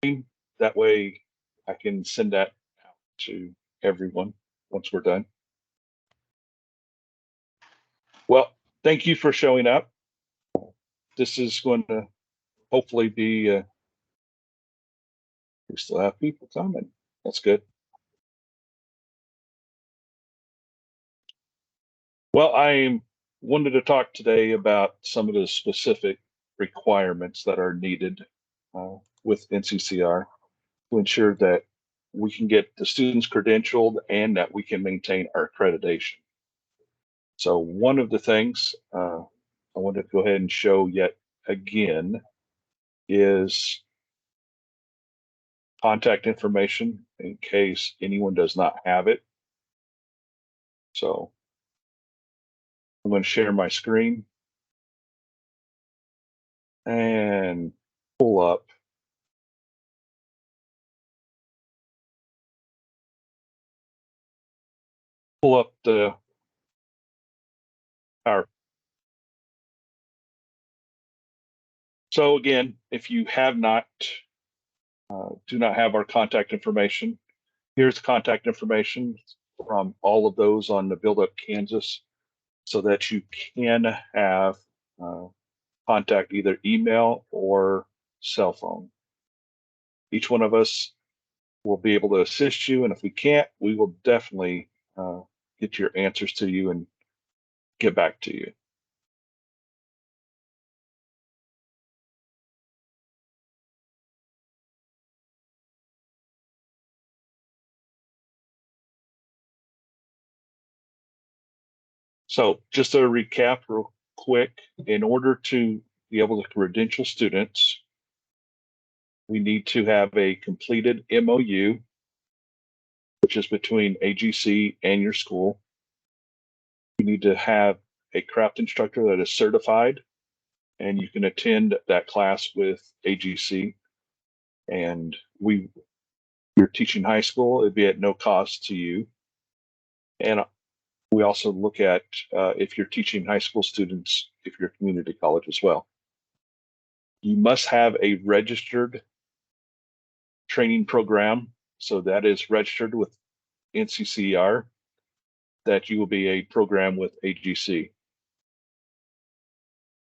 That way I can send that out to everyone once we're done. Well, thank you for showing up. This is going to hopefully be, we still have people coming. That's good. Well, I wanted to talk today about some of the specific requirements that are needed with NCCR to ensure that we can get the students credentialed and that we can maintain our accreditation. So one of the things I wanted to go ahead and show yet again is contact information in case anyone does not have it. So I'm going to share my screen and pull up the our. So again, if you have not do not have our contact information, here's contact information from all of those on the Build Up Kansas, so that you can have uh, contact either email or cell phone. Each one of us will be able to assist you, and if we can't, we will definitely get your answers to you and get back to you. So just to recap real quick, in order to be able to credential students, we need to have a completed MOU, which is between AGC and your school. You need to have a craft instructor that is certified, and you can attend that class with AGC. And you're teaching high school, it'd be at no cost to you. And we also look at if you're teaching high school students, if you're a community college as well. You must have a registered training program. So that is registered with NCCER, that you will be a program with AGC.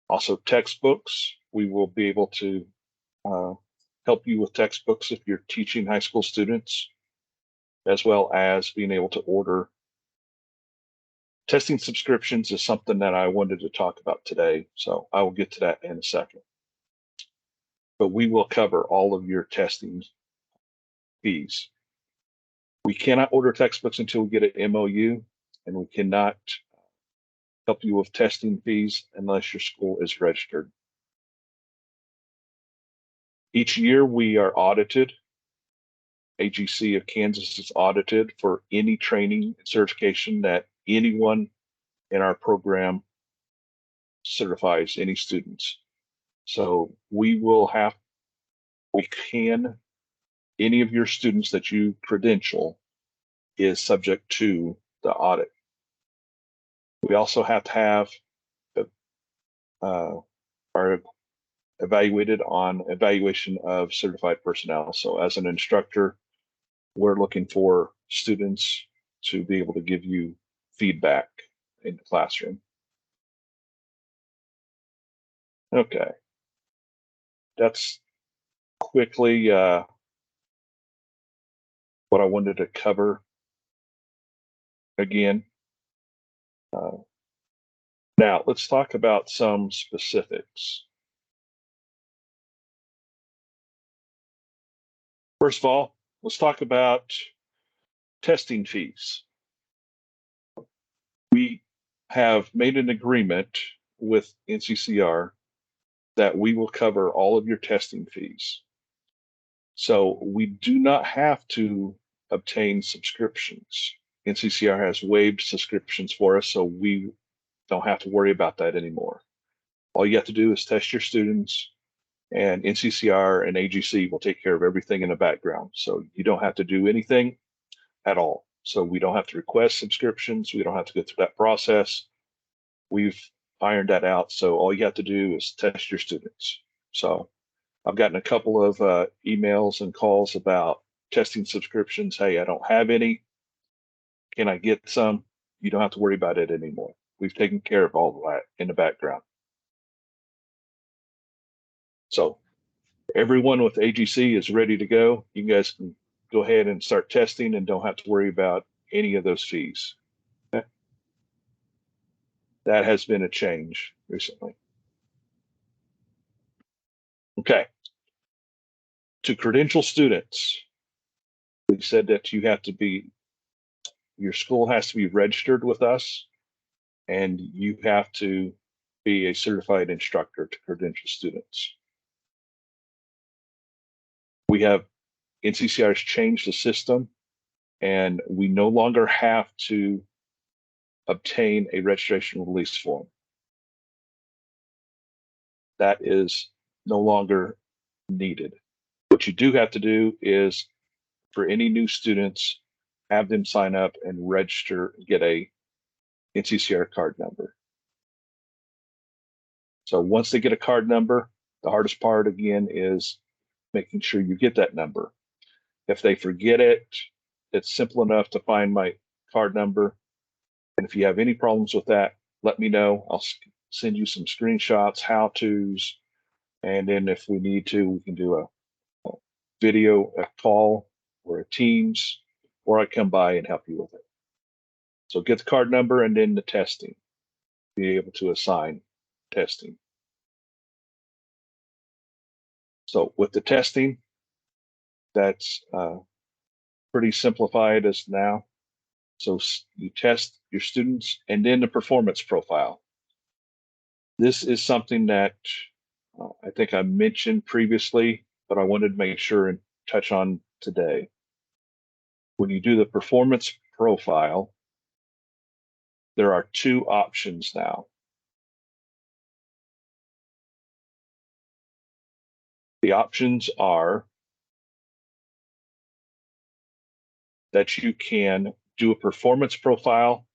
Also, textbooks. We will be able to help you with textbooks if you're teaching high school students, as well as being able to order. Testing subscriptions is something that I wanted to talk about today, so I will get to that in a second. But we will cover all of your testing fees. We cannot order textbooks until we get an MOU, and we cannot help you with testing fees unless your school is registered. Each year we are audited. AGC of Kansas is audited for any training and certification that anyone in our program certifies any students. So any of your students that you credential is subject to the audit. We also have to have our evaluated on evaluation of certified personnel. So as an instructor, we're looking for students to be able to give you feedback in the classroom. Okay, that's quickly what I wanted to cover again. Now let's talk about some specifics. First of all, let's talk about testing fees. We have made an agreement with NCCR that we will cover all of your testing fees. So we do not have to obtain subscriptions. NCCR has waived subscriptions for us, so we don't have to worry about that anymore. All you have to do is test your students, and NCCR and AGC will take care of everything in the background. So you don't have to do anything at all. So we don't have to request subscriptions. We don't have to go through that process. We've ironed that out. So all you have to do is test your students. So I've gotten a couple of emails and calls about testing subscriptions. Hey, I don't have any. Can I get some? You don't have to worry about it anymore. We've taken care of all of that in the background. So everyone with AGC is ready to go. You guys can go ahead and start testing and don't have to worry about any of those fees. Okay? That has been a change recently. Okay. To credential students, we said that your school has to be registered with us and you have to be a certified instructor to credential students. We have NCCER has changed the system and we no longer have to obtain a registration release form. That is no longer needed. What you do have to do is for any new students, have them sign up and register, get a NCCER card number. So once they get a card number, the hardest part again is making sure you get that number. If they forget it, it's simple enough to find my card number. And if you have any problems with that, let me know. I'll send you some screenshots, how-tos, and then if we need to, we can do a video, a call, or a Teams, or I come by and help you with it. So get the card number and then the testing. Be able to assign testing. So with the testing, that's pretty simplified as now. So you test your students and then the performance profile. This is something that I think I mentioned previously, but I wanted to make sure and touch on today. When you do the performance profile, there are two options now. The options are that you can do a performance profile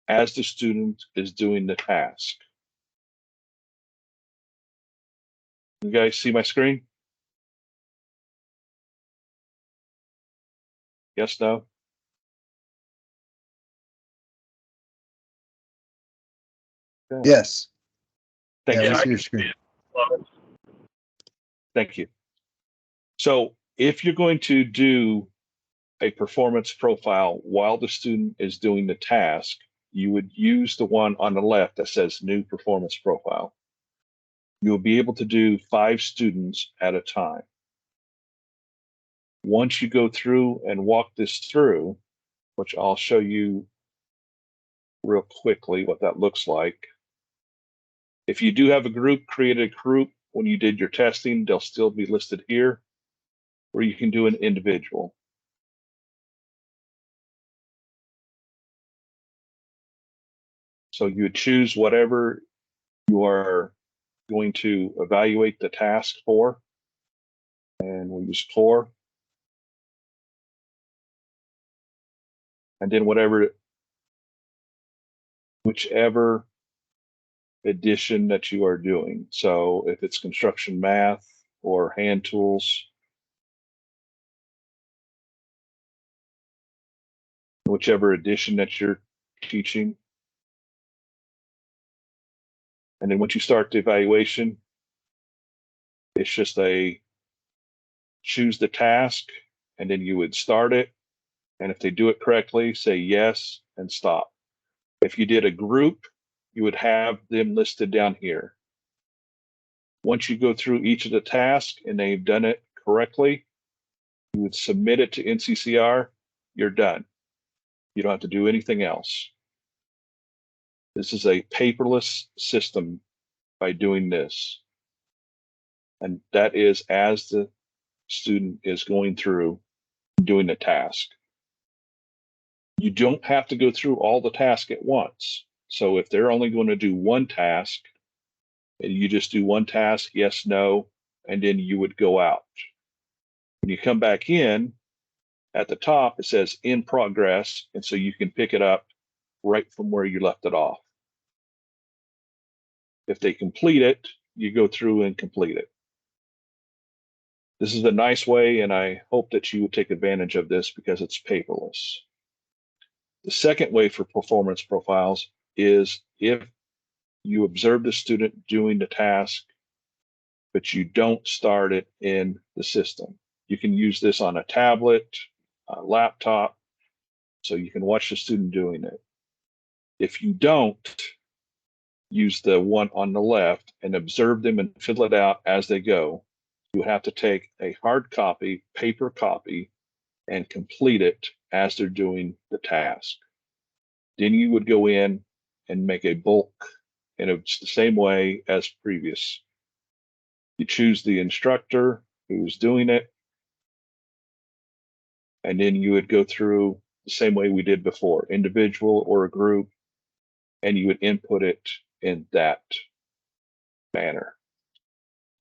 as the student is doing the task. You guys see my screen? Yes, no? Okay. Yes. Thank Yeah, you. we see your screen. Thank you. So if you're going to do a performance profile while the student is doing the task, you would use the one on the left that says new performance profile. You'll be able to do 5 students at a time. Once you go through and walk this through, which I'll show you real quickly what that looks like. If you do have a group, create a group when you did your testing, they'll still be listed here, or you can do an individual. So you would choose whatever you are going to evaluate the task for, and we'll use core. And then whichever edition that you are doing. So if it's construction math or hand tools, whichever edition that you're teaching. And then once you start the evaluation, it's just choose the task, and then you would start it. And if they do it correctly, say yes and stop. If you did a group, you would have them listed down here. Once you go through each of the tasks and they've done it correctly, you would submit it to NCCER, you're done. You don't have to do anything else. This is a paperless system by doing this. And that is as the student is going through doing the task. You don't have to go through all the tasks at once. So if they're only going to do one task, and you just do one task, yes, no, and then you would go out. When you come back in, at the top, it says in progress, and so you can pick it up right from where you left it off. If they complete it, you go through and complete it. This is a nice way, and I hope that you would take advantage of this because it's paperless. The second way for performance profiles is if you observe the student doing the task, but you don't start it in the system. You can use this on a tablet, a laptop, so you can watch the student doing it. If you don't, use the one on the left and observe them and fill it out as they go. You have to take a hard copy, paper copy, and complete it as they're doing the task. Then you would go in and make a bulk, and it's the same way as previous. You choose the instructor who's doing it, and then you would go through the same way we did before, individual or a group, and you would input it in that manner.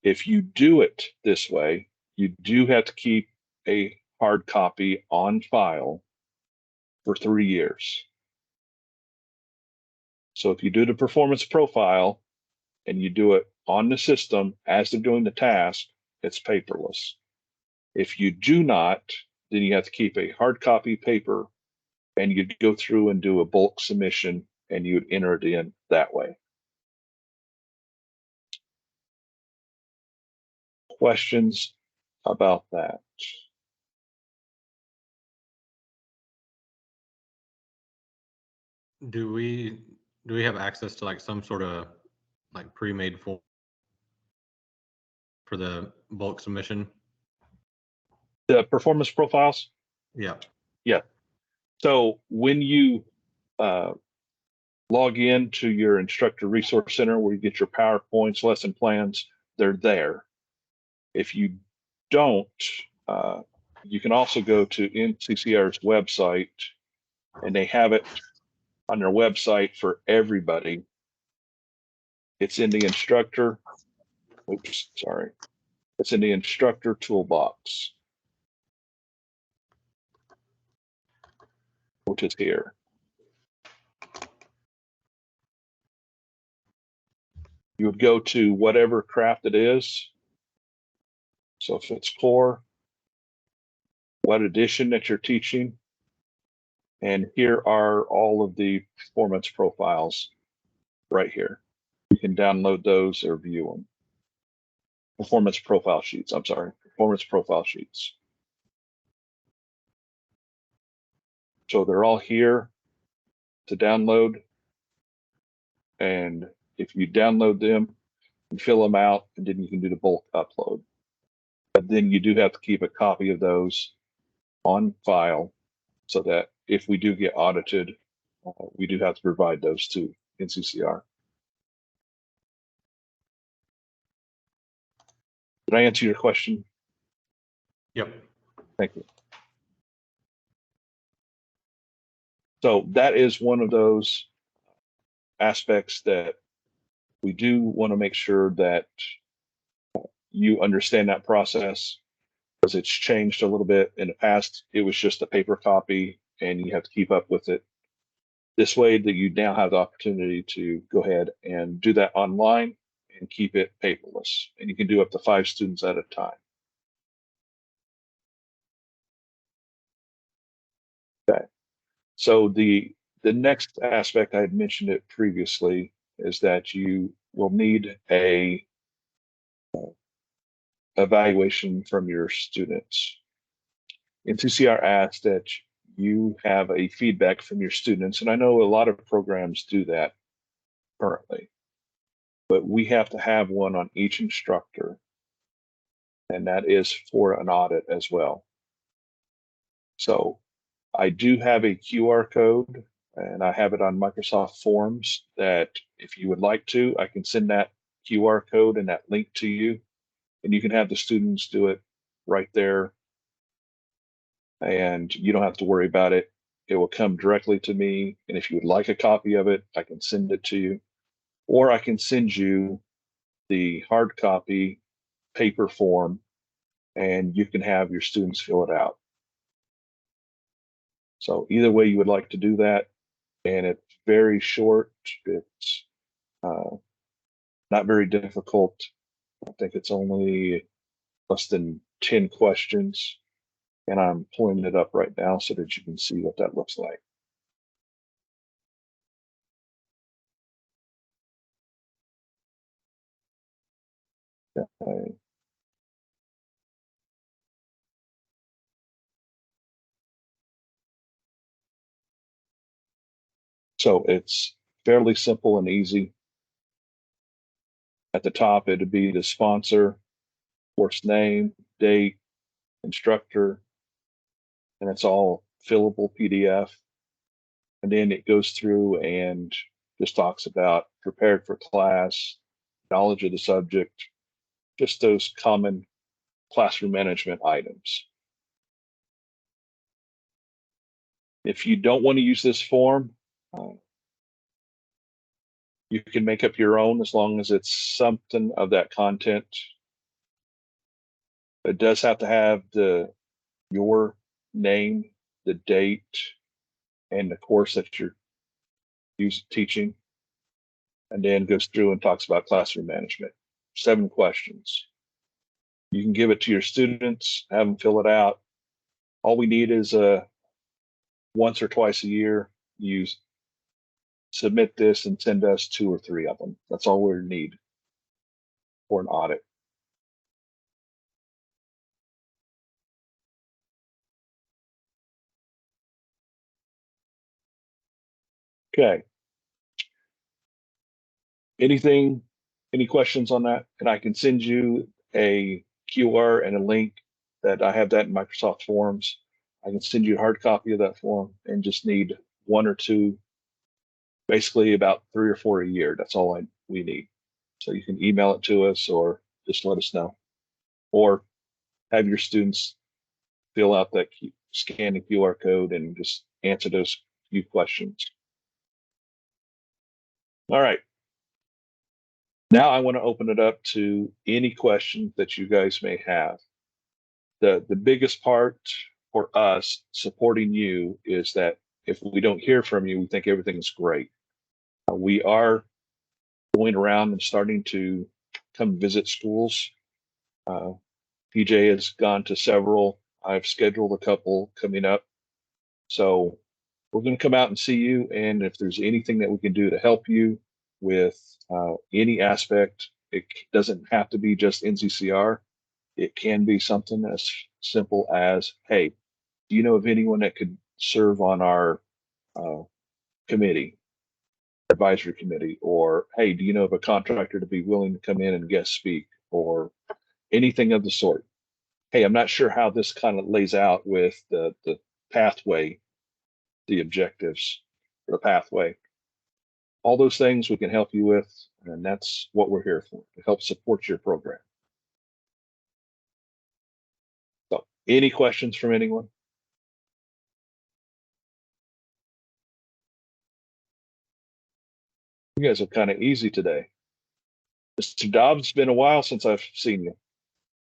If you do it this way, you do have to keep a hard copy on file for 3 years. So if you do the performance profile and you do it on the system as they're doing the task, it's paperless. If you do not, then you have to keep a hard copy paper and you'd go through and do a bulk submission and you'd enter it in that way. Questions about that? Do we have access to like some sort of like pre-made form for the bulk submission? The performance profiles? Yeah. Yeah. So when you log in to your Instructor Resource Center where you get your PowerPoints, lesson plans, they're there. If you don't, you can also go to NCCER's website, and they have it on their website for everybody. It's in the instructor, oops, sorry. It's in the instructor toolbox, which is here. You would go to whatever craft it is. So if it's core, what edition that you're teaching, and here are all of the performance profiles right here. You can download those or view them. Performance profile sheets, I'm sorry, performance profile sheets. So they're all here to download. And if you download them, you fill them out, and then you can do the bulk upload. But then you do have to keep a copy of those on file so that if we do get audited, we do have to provide those to NCCER. Did I answer your question? Yep. Thank you. So that is one of those aspects that we do want to make sure that you understand that process, because it's changed a little bit. In the past, it was just a paper copy and you have to keep up with it. This way that you now have the opportunity to go ahead and do that online and keep it paperless. And you can do up to 5 students at a time. Okay. So the next aspect, I had mentioned it previously, is that you will need a evaluation from your students. NCCER asks that you have a feedback from your students, and I know a lot of programs do that currently, but we have to have one on each instructor, and that is for an audit as well. So I do have a QR code, and I have it on Microsoft Forms that if you would like to, I can send that QR code and that link to you, and you can have the students do it right there, and you don't have to worry about it. It will come directly to me, and if you would like a copy of it, I can send it to you, or I can send you the hard copy paper form, and you can have your students fill it out. So either way you would like to do that, and it's very short. It's not very difficult. I think it's only less than 10 questions, and I'm pulling it up right now so that you can see what that looks like. Okay. So it's fairly simple and easy. At the top, it'd be the sponsor, course name, date, instructor, and it's all fillable PDF. And then it goes through and just talks about prepared for class, knowledge of the subject, just those common classroom management items. If you don't want to use this form, you can make up your own as long as it's something of that content. It does have to have your name, the date, and the course that you're teaching, and then goes through and talks about classroom management. 7 questions. You can give it to your students, have them fill it out. All we need is once or twice a year, you submit this and send us 2 or 3 of them. That's all we need for an audit. Okay. Any questions on that? And I can send you a QR and a link that I have that in Microsoft Forms. I can send you a hard copy of that form and just need 1 or 2, basically about 3 or 4 a year. That's all we need. So you can email it to us or just let us know, or have your students fill out that scan the QR code and just answer those few questions. All right. Now I want to open it up to any questions that you guys may have. The biggest part for us supporting you is that if we don't hear from you, we think everything's great. We are going around and starting to come visit schools. PJ has gone to several. I've scheduled a couple coming up. So we're going to come out and see you. And if there's anything that we can do to help you with any aspect, it doesn't have to be just NCCR. It can be something as simple as, hey, do you know of anyone that could serve on our committee, advisory committee? Or, hey, do you know of a contractor to be willing to come in and guest speak, or anything of the sort? Hey, I'm not sure how this kind of lays out with the pathway, the objectives, or the pathway. All those things we can help you with, and that's what we're here for, to help support your program. So, any questions from anyone? You guys are kind of easy today. Mr. Dobbs, it's been a while since I've seen you.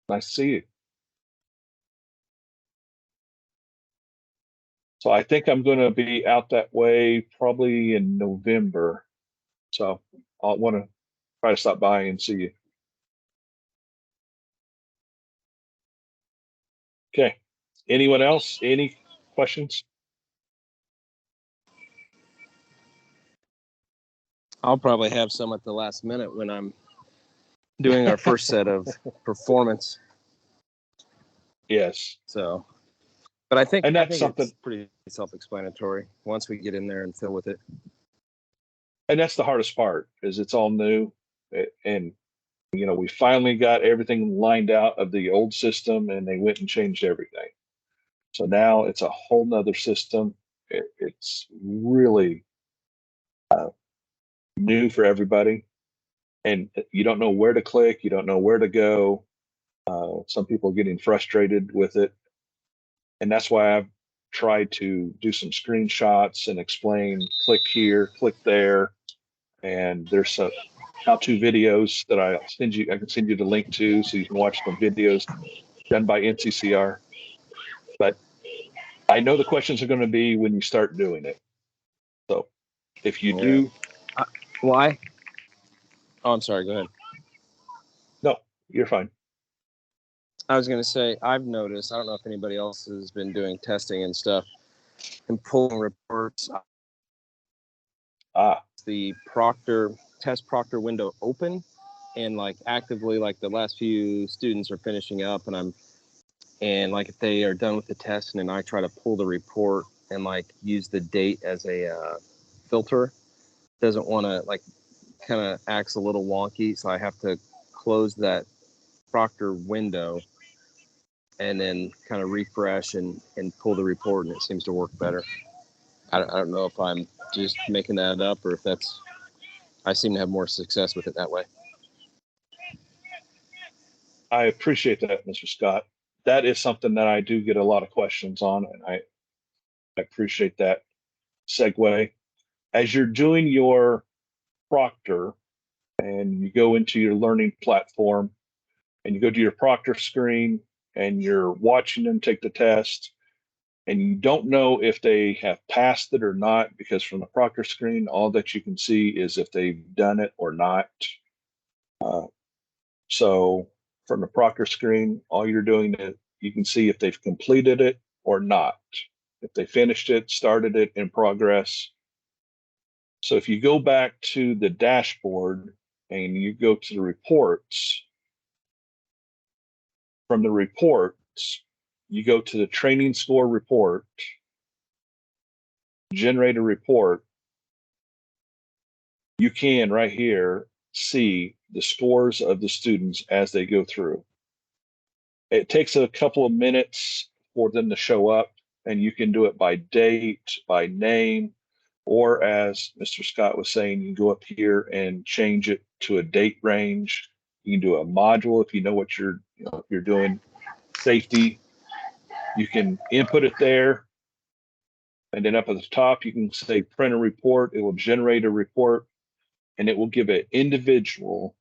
Nice to see you. So I think I'm going to be out that way probably in November. So I'll want to try to stop by and see you. Okay. Anyone else? Any questions? I'll probably have some at the last minute when I'm doing our first set of performance. Yes. So, but I think something it's pretty self-explanatory once we get in there and fill with it. And that's the hardest part, is it's all new, and we finally got everything lined out of the old system, and they went and changed everything. So now it's a whole nother system. It's really new for everybody, and you don't know where to click, you don't know where to go. Some people are getting frustrated with it, and that's why I've tried to do some screenshots and explain, click here, click there, and there's some how-to videos that I can send you the link to, so you can watch some videos done by NCCR. But I know the questions are going to be when you start doing it. So if you do, why? Oh, I'm sorry. Go ahead. No, you're fine. I was going to say, I've noticed, I don't know if anybody else has been doing testing and stuff and pulling reports. The test proctor window open, and like actively, like the last few students are finishing up, and like if they are done with the test, and then I try to pull the report and like use the date as a filter, doesn't want to, like, kind of acts a little wonky, so I have to close that proctor window and then kind of refresh and pull the report, and it seems to work better. I don't know if I'm just making that up or if I seem to have more success with it that way. I appreciate that, Mr. Scott. That is something that I do get a lot of questions on, and I appreciate that segue. As you're doing your proctor and you go into your learning platform and you go to your proctor screen and you're watching them take the test, and you don't know if they have passed it or not, because from the proctor screen, all that you can see is if they've done it or not. So from the proctor screen, all you're doing is you can see if they've completed it or not, if they finished it, started it, in progress. So if you go back to the dashboard and you go to the reports, from the reports, you go to the training score report, generate a report, you can right here see the scores of the students as they go through. It takes a couple of minutes for them to show up, and you can do it by date, by name, or as Mr. Scott was saying, you can go up here and change it to a date range. You can do a module if you know what if you're doing safety. You can input it there, and then up at the top, you can say print a report. It will generate a report, and it will give an individual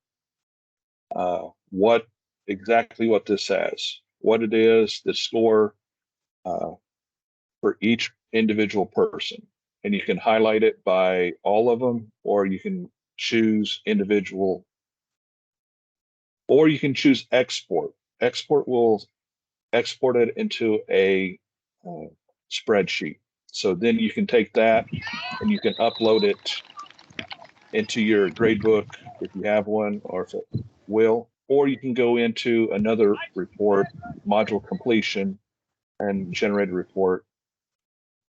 exactly what this says, what it is, the score for each individual person. And you can highlight it by all of them, or you can choose individual, or you can choose export. Export will export it into a spreadsheet. So then you can take that and you can upload it into your gradebook if you have one, or if it will, or you can go into another report, module completion, and generate a report.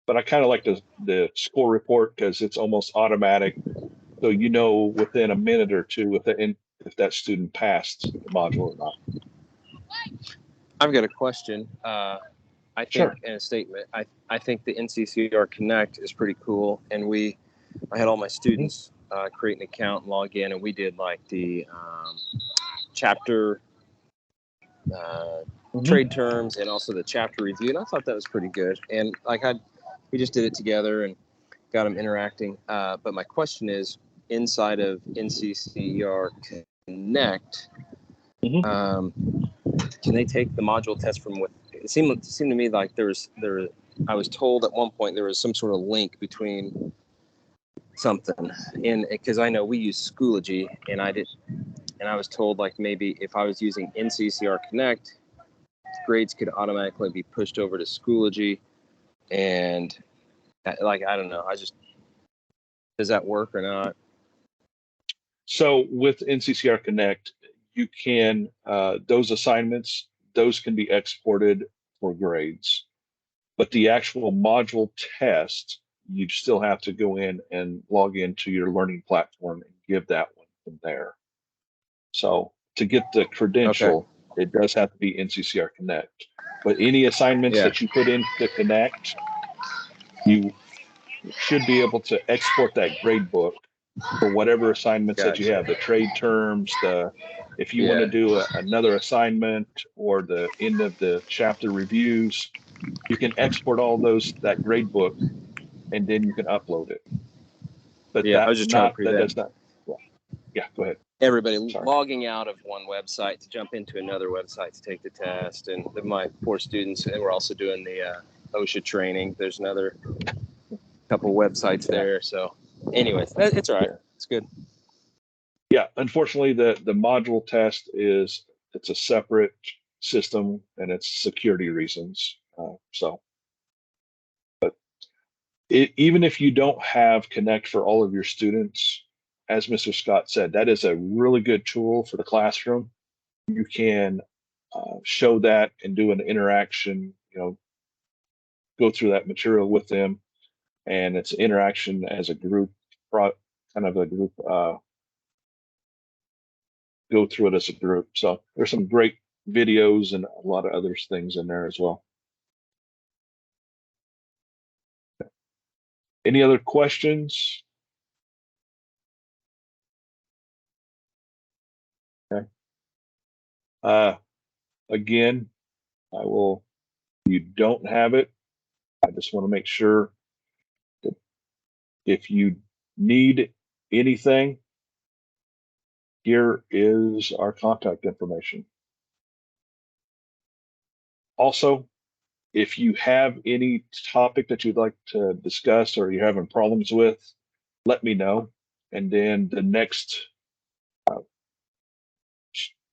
But I kind of like the score report because it's almost automatic. So you know within a minute or two if that student passed the module or not. I've got a question. I think, Sure. and a statement. I think the NCCER Connect is pretty cool, and I had all my students create an account and log in, and we did like the chapter trade terms and also the chapter review, and I thought that was pretty good. And like we just did it together and got them interacting. But my question is, inside of NCCER Connect, can they take the module test from what it seemed to me like I was told at one point there was some sort of link between something, and because I know we use Schoology, and I was told like maybe if I was using NCCER Connect, grades could automatically be pushed over to Schoology, and like I don't know, does that work or not? So with NCCER Connect, you can those assignments, those can be exported for grades, but the actual module test, you still have to go in and log into your learning platform and give that one from there. So to get the credential, It does have to be NCCER Connect. But any assignments that you put into Connect, you should be able to export that grade book for whatever assignments that you have, the trade terms, if you want to do another assignment or the end of the chapter reviews, you can export all that grade book, and then you can upload it. But I was just trying to prevent go ahead. Everybody logging out of one website to jump into another website to take the test. And my poor students, and we're also doing the OSHA training. There's another couple websites there. So anyways, it's all right. It's good. Yeah, unfortunately, the module test it's a separate system, and it's security reasons. Even if you don't have Connect for all of your students, as Mr. Scott said, that is a really good tool for the classroom. You can show that and do an interaction, go through that material with them, and it's interaction as a group, kind of a group, go through it as a group. So there's some great videos and a lot of other things in there as well. Any other questions? Okay. Again, you don't have it. I just want to make sure that if you need anything, here is our contact information. Also, if you have any topic that you'd like to discuss or you're having problems with, let me know. And then the next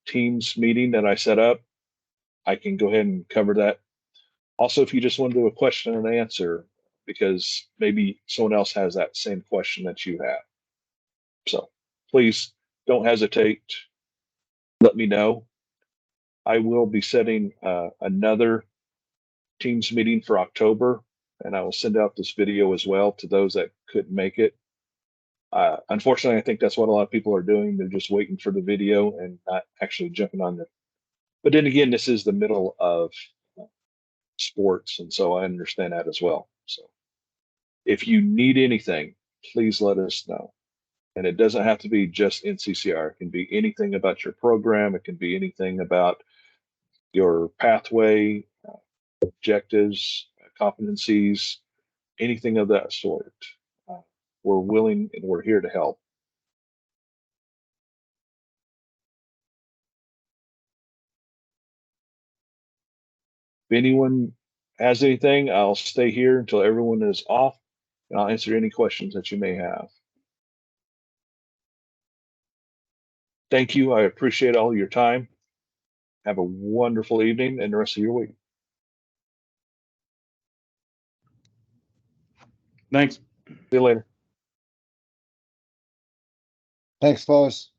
Teams meeting that I set up, I can go ahead and cover that. Also, if you just want to do a question and answer, because maybe someone else has that same question that you have. So please don't hesitate. Let me know. I will be setting another Teams meeting for October, and I will send out this video as well to those that couldn't make it. Unfortunately, I think that's what a lot of people are doing. They're just waiting for the video and not actually jumping on it. But then again, this is the middle of sports, and so I understand that as well. So if you need anything, please let us know. And it doesn't have to be just NCCER. It can be anything about your program. It can be anything about your pathway, objectives, competencies, anything of that sort. We're willing and we're here to help. If anyone has anything, I'll stay here until everyone is off, and I'll answer any questions that you may have. Thank you. I appreciate all your time. Have a wonderful evening and the rest of your week. Thanks. See you later. Thanks, fellas.